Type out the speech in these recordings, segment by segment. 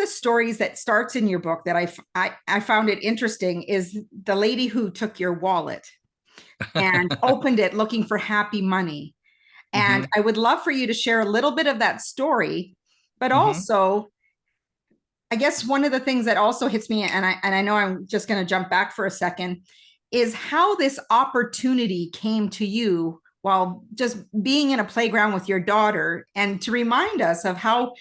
the stories that starts in your book that I found it interesting is the lady who took your wallet and opened it looking for happy money. And Hmm. I would love for you to share a little bit of that story, but Hmm. also, I guess one of the things that also hits me, and I know I'm just going to jump back for a second, is how this opportunity came to you while just being in a playground with your daughter, and to remind us of how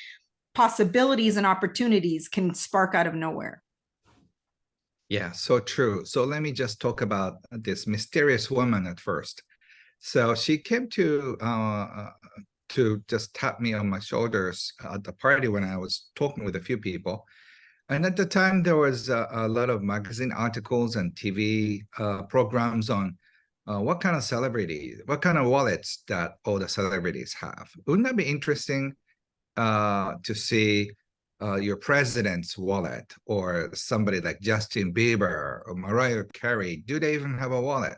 possibilities and opportunities can spark out of nowhere. Yeah, so true. So let me just talk about this mysterious woman at first. So she came to just tap me on my shoulders at the party when I was talking with a few people. And at the time, there was a lot of magazine articles and TV programs on what kind of celebrity, what kind of wallets that all the celebrities have. Wouldn't that be interesting to see your president's wallet, or somebody like Justin Bieber or Mariah Carey? Do they even have a wallet?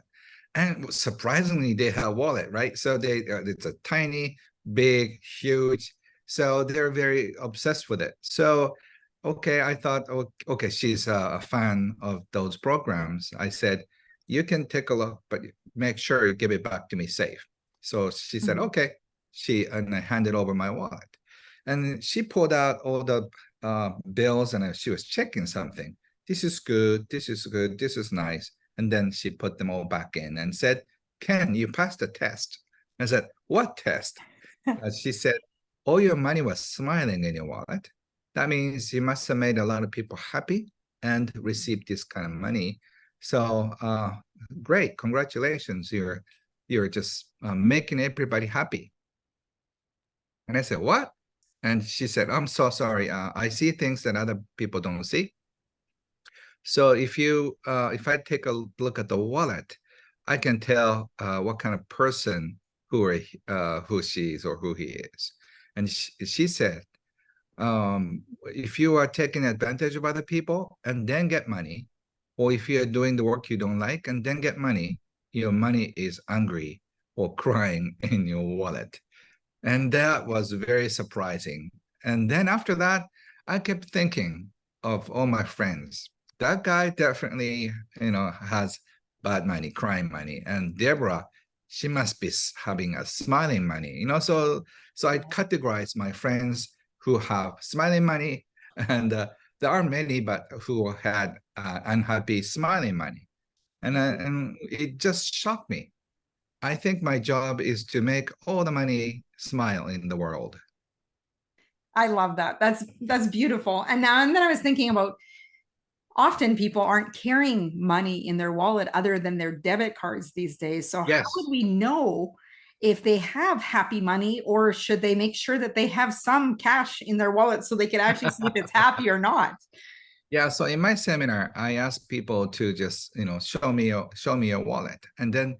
And surprisingly, they have a wallet, right? So it's a tiny, big, huge. So they're very obsessed with it. So, okay, I thought, okay, she's a fan of those programs. I said, you can take a look, but make sure you give it back to me safe. So she said, Mhm. okay. And I handed over my wallet. And she pulled out all the bills, and she was checking something. This is good. This is good. This is nice. And then she put them all back in and said, Ken, you passed the test. I said, what test? She said, all your money was smiling in your wallet. That means you must have made a lot of people happy and received this kind of money. So great, congratulations. You're just making everybody happy. And I said, what? And she said, I'm so sorry. I see things that other people don't see. So if I take a look at the wallet, I can tell what kind of person who she is or who he is. And she said, if you are taking advantage of other people and then get money, or if you're doing the work you don't like and then get money, your money is angry or crying in your wallet. And that was very surprising. And then after that, I kept thinking of all my friends. That guy definitely, has bad money, crime money. And Deborah, she must be having a smiling money, so I categorize my friends who have smiling money, and there are many, but who had unhappy smiling money. And it just shocked me. I think my job is to make all the money smile in the world. I love that. That's beautiful. And then I was thinking about, often people aren't carrying money in their wallet other than their debit cards these days. So how Yes. would we know if they have happy money, or should they make sure that they have some cash in their wallet so they can actually see if it's happy or not? Yeah, so in my seminar, I ask people to just, show me your wallet. And then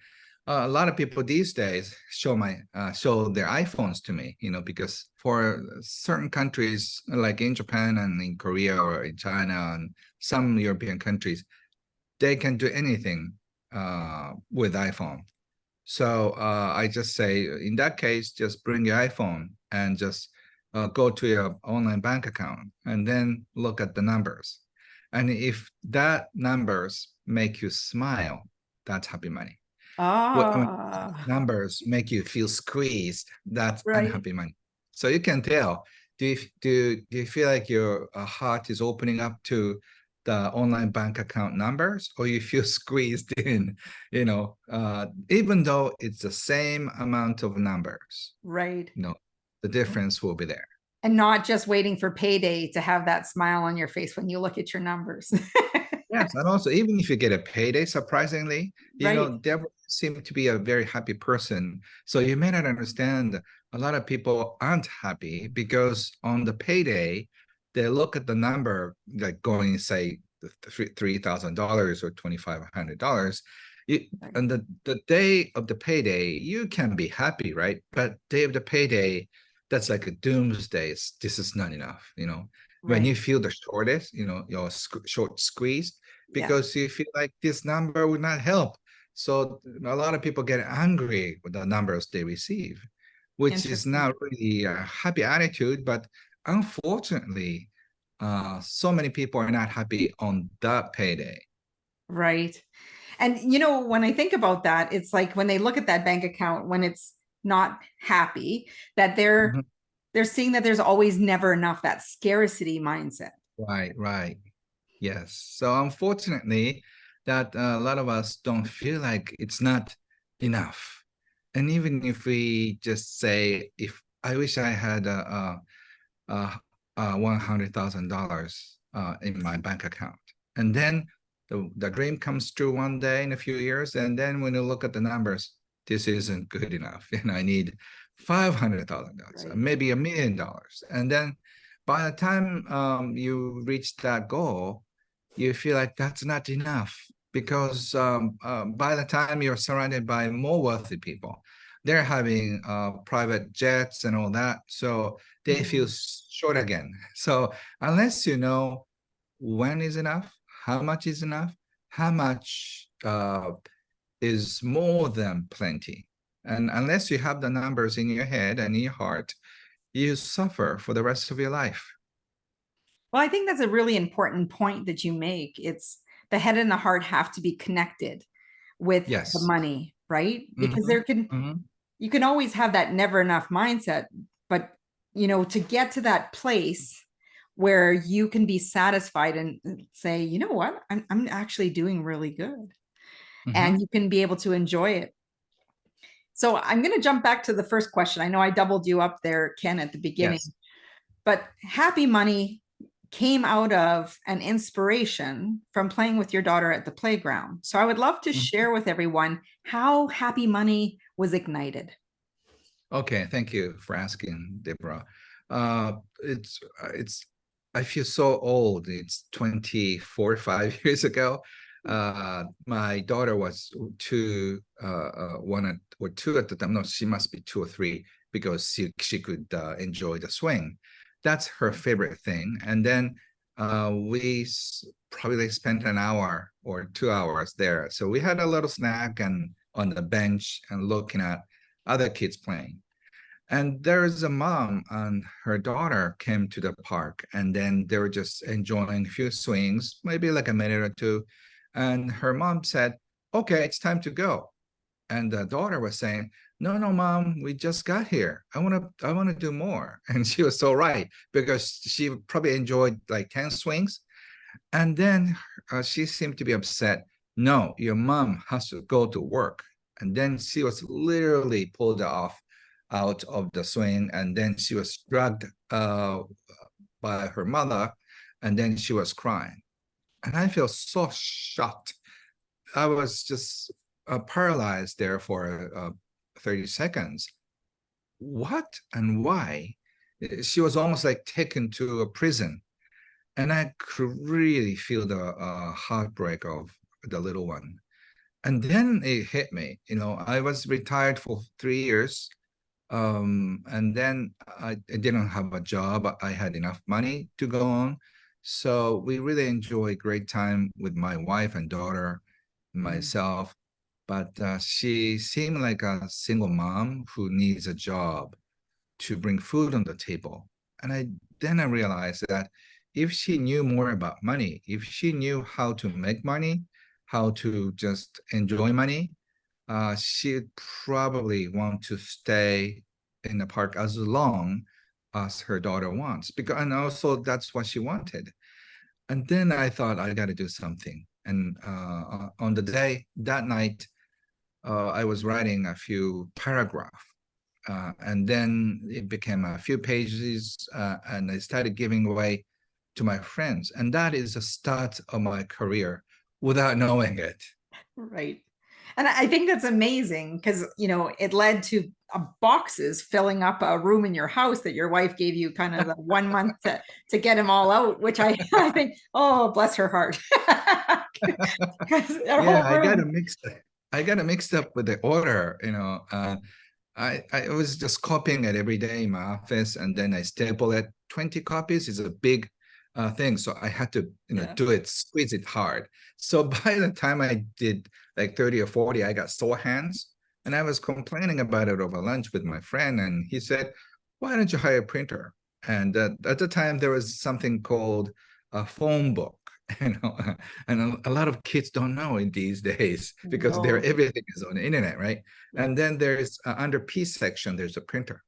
a lot of people these days show their iPhones to me, because for certain countries, like in Japan and in Korea or in China and some European countries, they can do anything with iPhone. So I just say, in that case, just bring your iPhone and just go to your online bank account and then look at the numbers. And if that numbers make you smile, that's happy money. When Ah, numbers make you feel squeezed, that's right. unhappy money. So you can tell. Do you feel like your heart is opening up to the online bank account numbers, or you feel squeezed in? Even though it's the same amount of numbers, Right. the difference will be there. And not just waiting for payday to have that smile on your face when you look at your numbers. Yes, and also even if you get a payday, surprisingly, Right. Deborah seemed to be a very happy person. So you may not understand, a lot of people aren't happy because on the payday, they look at the number, like going, say, $3,000 or $2,500. Right. And the day of the payday, you can be happy, right? But day of the payday, that's like a doomsday. This is not enough. When Right. you feel the shortest, you're short squeezed Yeah. because you feel like this number would not help. So a lot of people get angry with the numbers they receive, which is Interesting. not really a happy attitude. But unfortunately, so many people are not happy on that payday. Right. And when I think about that, it's like when they look at that bank account when it's not happy, that they're Mhm. they're seeing that there's always never enough, that scarcity mindset. Right, right. Yes. So unfortunately, that a lot of us don't feel like it's not enough. And even if we just say, if I wish I had $100,000 in my bank account, and then the dream comes true one day in a few years, and then when you look at the numbers, this isn't good enough, and I need $500,000, Right. maybe $1 million, and then by the time you reach that goal, you feel like that's not enough because by the time you're surrounded by more wealthy people, they're having private jets and all that, so they feel Mhm. short again. So unless you know when is enough, how much is enough, how much is more than plenty, and unless you have the numbers in your head and in your heart, you suffer for the rest of your life. Well, I think that's a really important point that you make. It's the head and the heart have to be connected with the Yes. money, right? Because Mhm, mhm. you can always have that never enough mindset, but to get to that place where you can be satisfied and say, you know what, I'm actually doing really good, and Mhm. you can be able to enjoy it. So I'm going to jump back to the first question. I know I doubled you up there, Ken, at the beginning, Yes. but happy money came out of an inspiration from playing with your daughter at the playground. So I would love to Mhm. share with everyone how happy money was ignited. Okay, thank you for asking, Deborah. Uh, it's I feel so old. It's 24, 5 years ago. My daughter was one or two at the time. No, she must be two or three because she could enjoy the swing. That's her favorite thing. And then we probably spent an hour or 2 hours there. So we had a little snack and on the bench and looking at other kids playing. And there's a mom and her daughter came to the park, and then they were just enjoying a few swings, maybe like a minute or two. And her mom said, "Okay, it's time to go." And the daughter was saying, "No, no, mom, we just got here. I want to do more." And she was so right because she probably enjoyed like 10 swings. And then she seemed to be upset. "No, your mom has to go to work." And then she was literally pulled off out of the swing. And then she was dragged by her mother. And then she was crying. And I feel so shocked. I was just paralyzed there for 30 seconds. What and why? She was almost like taken to a prison, and I could really feel the heartbreak of the little one. And then it hit me. I was retired for 3 years, and then I didn't have a job. I had enough money to go on, so we really enjoyed great time with my wife and daughter, Mm. myself. But she seemed like a single mom who needs a job to bring food on the table. And I realized that if she knew more about money, if she knew how to make money, how to just enjoy money, she'd probably want to stay in the park as long as her daughter wants. Because and also that's what she wanted. And then I thought I got to do something. And on the day that night, I was writing a few paragraphs, and then it became a few pages, and I started giving away to my friends. And that is the start of my career without knowing it. Right. And I think that's amazing because, it led to boxes filling up a room in your house that your wife gave you kind of the 1 month to get them all out, which I think, oh, bless her heart. Because a Yeah, whole room. I got it mixed up with the order. I was just copying it every day in my office, and then I staple it. 20 copies is a big thing, so I had to Yeah. do it, squeeze it hard. So by the time I did like 30 or 40, I got sore hands, and I was complaining about it over lunch with my friend, and he said, "Why don't you hire a printer?" And at the time, there was something called a phone book, you know, and a lot of kids don't know in these days because No. everything is on the internet, right? And then there's under P section, there's a printer.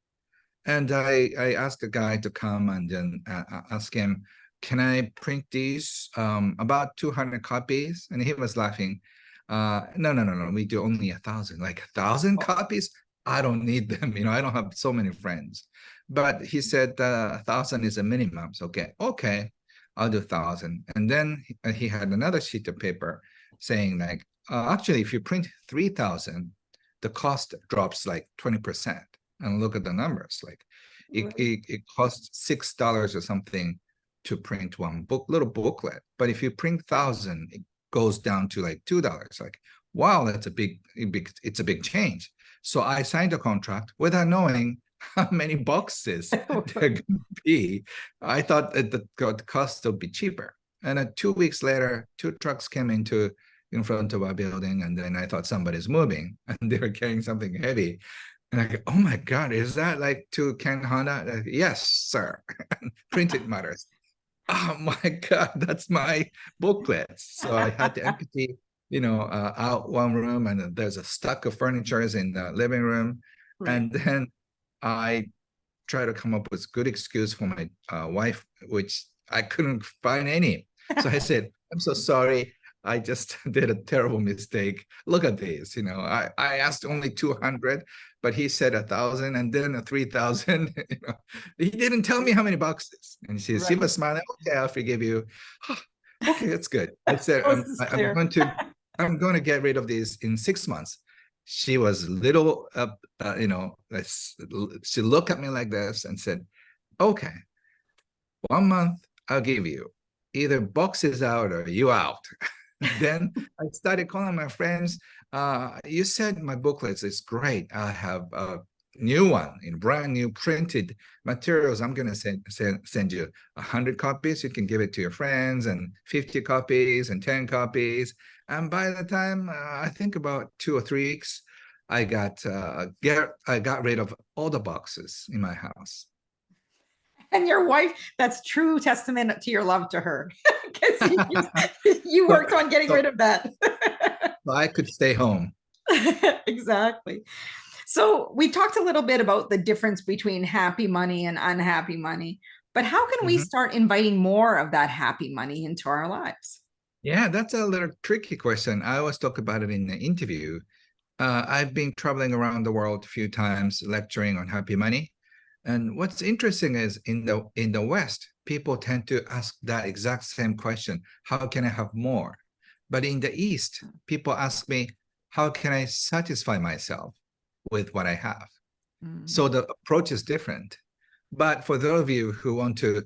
And I asked the guy to come and then ask him, can I print these about 200 copies? And he was laughing. No, we do only 1,000. Like 1,000 copies? I don't need them. You know, I don't have so many friends. But he said 1,000 is a minimum. So okay, I'll do 1,000. And then he had another sheet of paper saying like, actually, if you print 3,000, the cost drops like 20%. And look at the numbers. Like it costs $6 or something to print one little booklet. But if you print 1,000, it goes down to like $2. Like, wow, that's it's a big change. So I signed a contract without knowing how many boxes there could be. I thought that the cost would be cheaper. And 2 weeks later, 2 trucks came in front of our building, and then I thought somebody's moving, and they were carrying something heavy. And I go, oh my God, is that like to Kenhonda? Yes, sir. Printed matters. Oh my God, that's my booklets. So I had to empty, out one room, and there's a stack of furniture in the living room. Right. And then I try to come up with good excuse for my wife, which I couldn't find any. So I said, I'm so sorry. I just did a terrible mistake. Look at this. I asked only 200, but he said 1,000 and then 3,000. He didn't tell me how many boxes. And she was smiling. Okay, I'll forgive you. Okay, that's good. I said, I'm going to get rid of these in 6 months. She was little, she looked at me like this and said, okay, 1 month, I'll give you either boxes out or you out. Then I started calling my friends. You said my booklets is great. I have a new one in brand new printed materials. I'm going to send you 100 copies. You can give it to your friends, and 50 copies and 10 copies. And by the time I think about 2 or 3 weeks, I got rid of all the boxes in my house. And your wife, that's true testament to your love to her, because you worked on getting rid of that. So I could stay home. Exactly. So we talked a little bit about the difference between happy money and unhappy money, but how can we start inviting more of that happy money into our lives? Yeah, that's a little tricky question. I always talk about it in the interview. I've been traveling around the world a few times lecturing on happy money. And what's interesting is in the West, people tend to ask that exact same question: how can I have more? But in the East, people ask me, how can I satisfy myself with what I have? So the approach is different. But for those of you who want to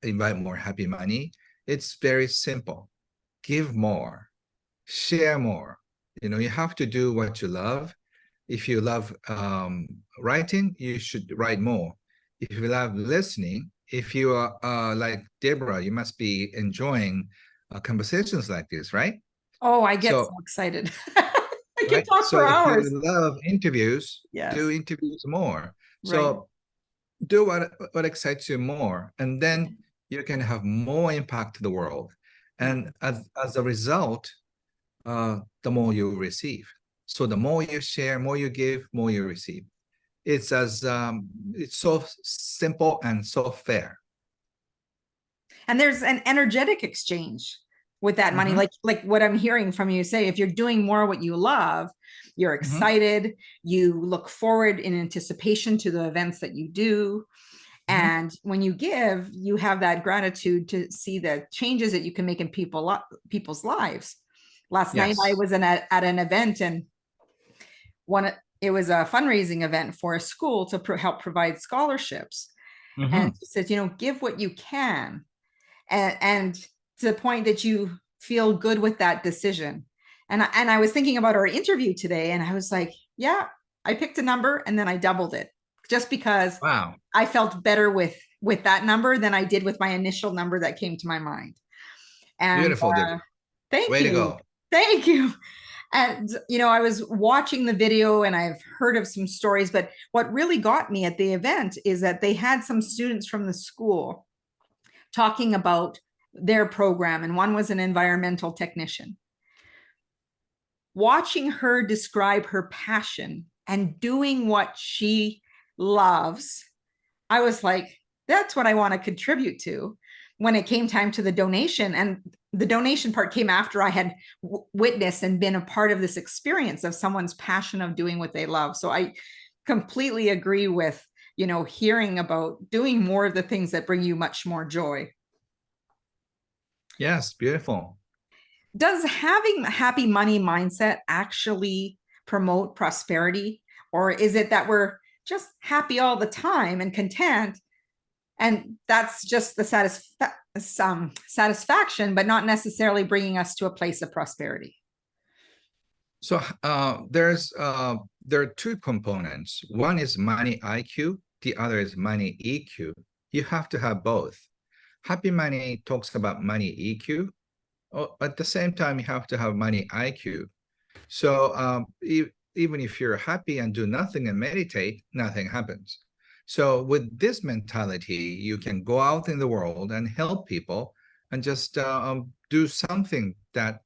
invite more happy money, it's very simple. Give more, share more. You have to do what you love. If you love writing, you should write more. If you love listening, if you are like Debra, you must be enjoying conversations like this, right? Oh, I get so excited. I can talk for hours. If you love interviews, do interviews more. So do what excites you more, and then you can have more impact to the world. And as a result, the more you receive. So the more you share, more you give, more you receive. It's so simple and so fair. And there's an energetic exchange with that money. Like what I'm hearing from you say, if you're doing more what you love, you're excited, you look forward in anticipation to the events that you do. And when you give, you have that gratitude to see the changes that you can make in people's lives. Last night I was at an event, and it was a fundraising event for a school to help provide scholarships. And she said, give what you can. And to the point that you feel good with that decision. And I was thinking about our interview today, and I was like, yeah, I picked a number and then I doubled it, just because I felt better with that number than I did with my initial number that came to my mind. And beautiful. thank Way you. to go. Thank you. And, I was watching the video and I've heard of some stories, but what really got me at the event is that they had some students from the school talking about their program, and one was an environmental technician. Watching her describe her passion and doing what she loves, I was like, that's what I want to contribute to. When it came time to the donation, and the donation part came after I had witnessed and been a part of this experience of someone's passion of doing what they love. So I completely agree with, hearing about doing more of the things that bring you much more joy. Yes, beautiful. Does having a happy money mindset actually promote prosperity? Or is it that we're just happy all the time and content, and that's just the satisfaction, but not necessarily bringing us to a place of prosperity? So there are two components. One is money IQ, the other is money EQ. You have to have both. Happy money talks about money EQ. At the same time, you have to have money IQ. So even if you're happy and do nothing and meditate, nothing happens. So with this mentality, you can go out in the world and help people and just do something that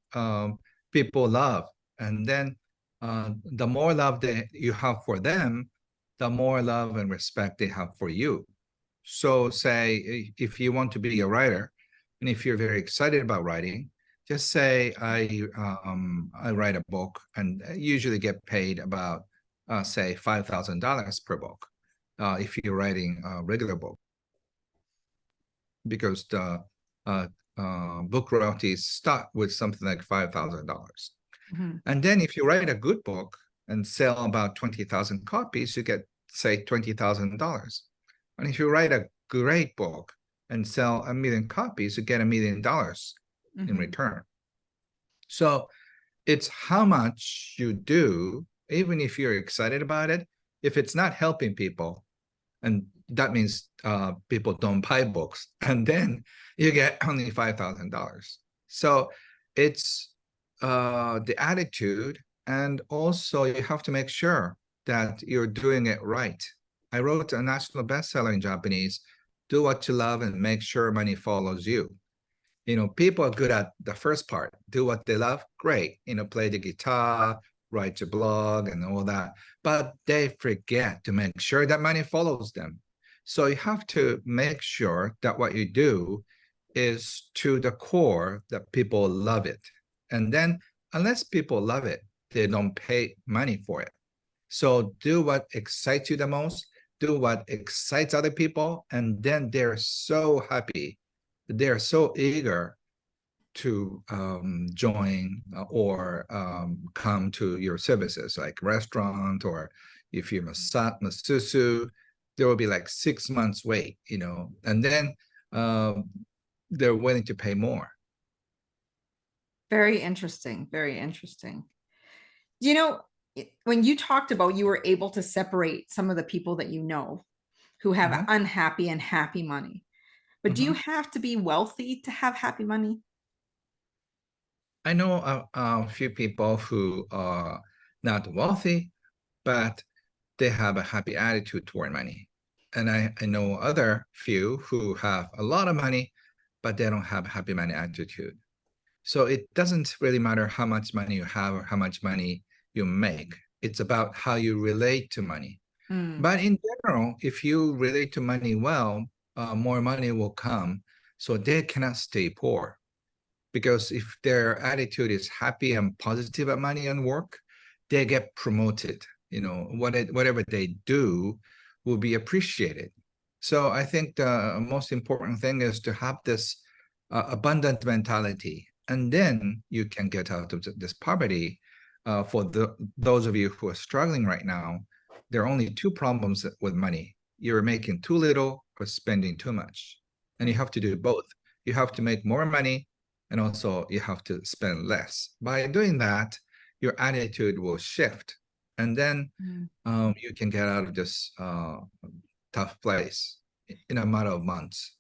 people love. And then the more love that you have for them, the more love and respect they have for you. So say if you want to be a writer, and if you're very excited about writing, just say I write a book and usually get paid about say $5,000 per book if you're writing a regular book, because the book royalties start with something like $5,000. Mm-hmm. And then if you write a good book and sell about 20,000 copies, you get say $20,000. And if you write a great book and sell 1,000,000 copies, you get $1 million in return. So it's how much you do, even if you're excited about it. If it's not helping people, and that means people don't buy books, and then you get only $5,000. So it's the attitude, and also you have to make sure that you're doing it right. I wrote a national bestseller in Japanese, do what you love and make sure money follows you. People are good at the first part, do what they love, great, play the guitar, write your blog and all that, but they forget to make sure that money follows them. So you have to make sure that what you do is to the core, that people love it. And then unless people love it, they don't pay money for it. So do what excites you the most, do what excites other people, and then they're so happy, they're so eager to join or come to your services, like restaurant, or if you're masseuse, there will be like 6 months wait, and then they're willing to pay more. Very interesting. Very interesting. When you talked about you were able to separate some of the people that who have unhappy and happy money, but do you have to be wealthy to have happy money? I know a few people who are not wealthy, but they have a happy attitude toward money. And I know other few who have a lot of money, but they don't have a happy money attitude. So it doesn't really matter how much money you have or how much money you make. It's about how you relate to money. But in general, if you relate to money well, more money will come. So they cannot stay poor. Because if their attitude is happy and positive about money and work, they get promoted. Whatever they do will be appreciated. So I think the most important thing is to have this abundant mentality, and then you can get out of this poverty. For those of you who are struggling right now, there are only two problems with money. You're making too little or spending too much. And you have to do both. You have to make more money, and also you have to spend less. By doing that, your attitude will shift, and then you can get out of this tough place in a matter of months.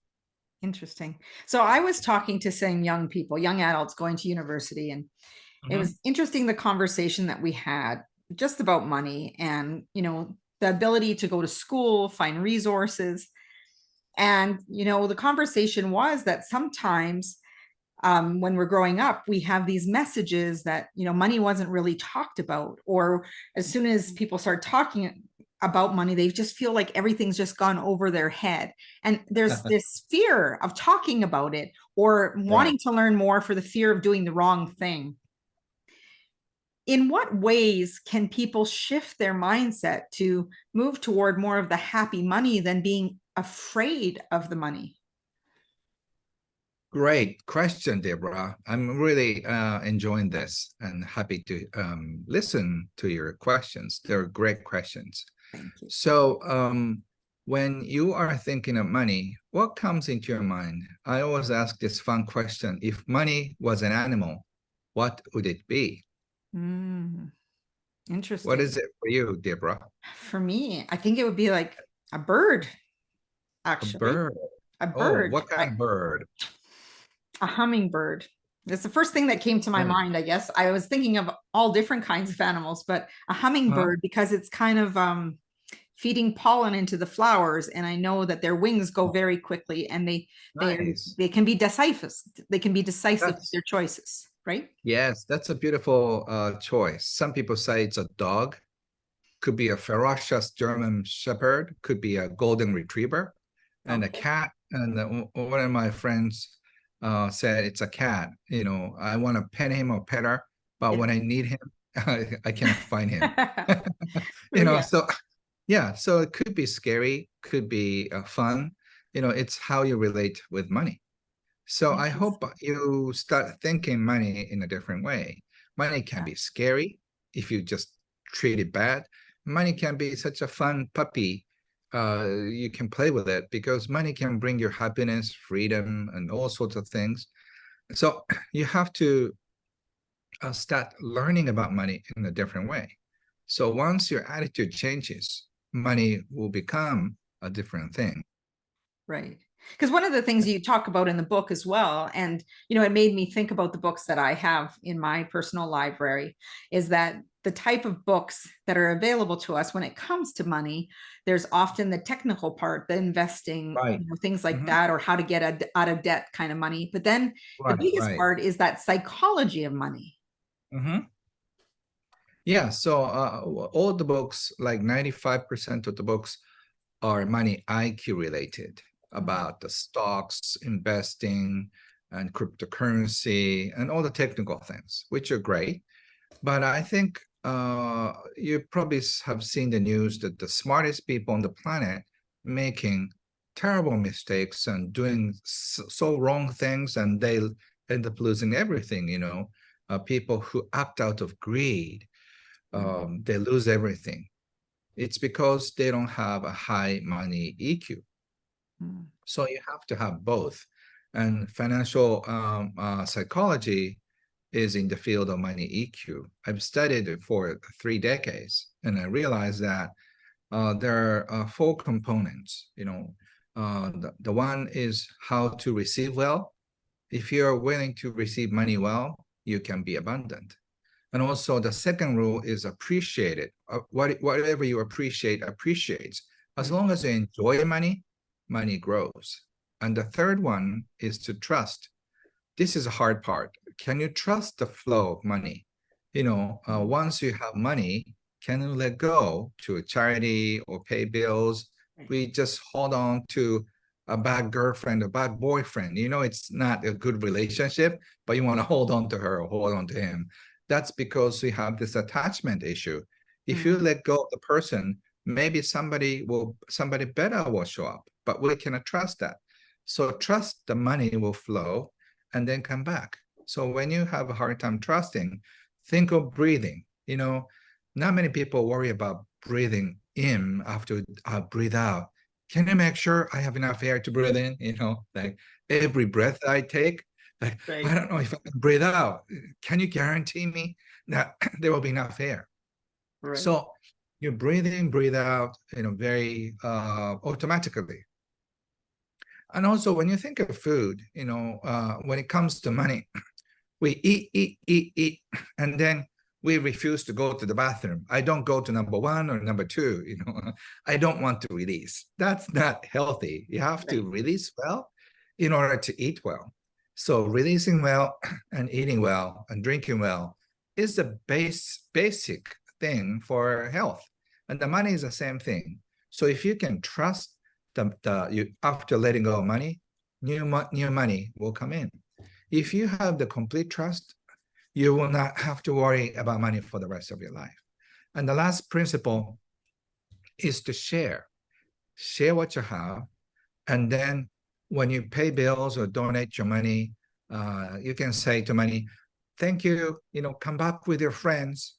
Interesting. So I was talking to some young people, young adults going to university, and It Mhm. was interesting the conversation that we had just about money and, the ability to go to school, find resources. And, the conversation was that sometimes when we're growing up, we have these messages that, money wasn't really talked about. Or as soon as people start talking about money, they just feel like everything's just gone over their head. And there's this fear of talking about it or Right. wanting to learn more for the fear of doing the wrong thing. In what ways can people shift their mindset to move toward more of the happy money than being afraid of the money? Great question, Deborah. I'm really enjoying this and happy to listen to your questions. They're great questions. Thank you. So, when you are thinking of money, what comes into your mind? I always ask this fun question. If money was an animal, what would it be? Mm, What interesting. is it for you, Deborah? For me, I think it would be like a bird, A actually. bird. A Oh, bird, what kind of bird? a hummingbird. That's the first thing that came to my Oh, mind, I guess. I was thinking of all different kinds of animals, but a huh? hummingbird because it's kind of feeding pollen into the flowers, and I know that their wings go very quickly, and they Nice. they can be decisive. They can be decisive with their That's choices, right? yes, that's a beautiful choice. Some people say it's a dog, could be a ferocious German Shepherd, could be a golden retriever, and a Okay. cat. And one of my friends said it's a cat. You know, I want to pet him or pet her, but Yeah. when I need him, I cannot find him. You know, Yeah. so yeah, so it could be scary, could be fun. You know, it's how you relate with money. So I hope Interesting. you start thinking money in a different way. Money can Yeah. be scary if you just treat it bad. Money can be such a fun puppy. You can play with it because money can bring you happiness, freedom, and all sorts of things. So you have to start learning about money in a different way. So once your attitude changes, money will become a different thing. Right. Because one of the things you talk about in the book as well, and it made me think about the books that I have in my personal library, is that the type of books that are available to us when it comes to money, there's often the technical part, the investing, Right. things like Mhm. that, or how to get out of debt kind of money. But then the Right, biggest right. part is that psychology of money. Mhm. Yeah, so all the books, like 95% of the books are money IQ related Mhm. about the stocks, investing, and cryptocurrency, and all the technical things, which are great. But I think you probably have seen the news that the smartest people on the planet making terrible mistakes and doing so wrong things, and they end up losing everything, you know. People who act out of greed, they lose everything. It's because they don't have a high money EQ. Mhm. So you have to have both. And financial psychology is in the field of money EQ. I've studied it for 3 decades, and I realized that there are four components. You know, the one is how to receive well. If you're willing to receive money well, you can be abundant. And also the second rule is appreciate it. Whatever you appreciate, appreciates. As Right. long as you enjoy money, money grows. And the third one is to trust. This is a hard part. Can you trust the flow of money? You know, Mhm. once you have money, can you let go to a charity or pay bills? Right. We just hold on to a bad girlfriend, a bad boyfriend. You know, it's not a good relationship, but you want to hold on to her or hold on to him. That's because we have this attachment issue. If you Mhm. let go of the person, maybe somebody better will show up, but we cannot trust that. So trust the money will flow and then come back. So when you have a hard time trusting, think of breathing. You know, not many people worry about breathing in after breathe out. Can I make sure I have enough air to breathe in? You know, like every breath I take, like I Right. don't know if I can breathe out. Can you guarantee me that there will be enough air? Right. So you breathe in, breathe out, you know, very automatically. And also when you think of food, you know, when it comes to money, We eat, and then we refuse to go to the bathroom. I don't go to number one or number two, I don't want to release. That's not healthy. You have to release well in order to eat well. So releasing well and eating well and drinking well is the basic thing for health. And the money is the same thing. So if you can trust you after letting go of money, new money will come in. If you have the complete trust, you will not have to worry about money for the rest of your life. And the last principle is to share. Share what you have. And then when you pay bills or donate your money, you can say to money, thank you, come back with your friends.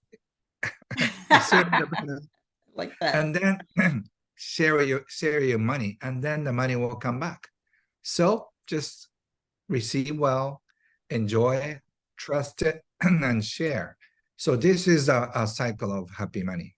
Like that. And then share your money, and then the money will come back. So just receive well, enjoy, trust it, and share. So this is a cycle of happy money.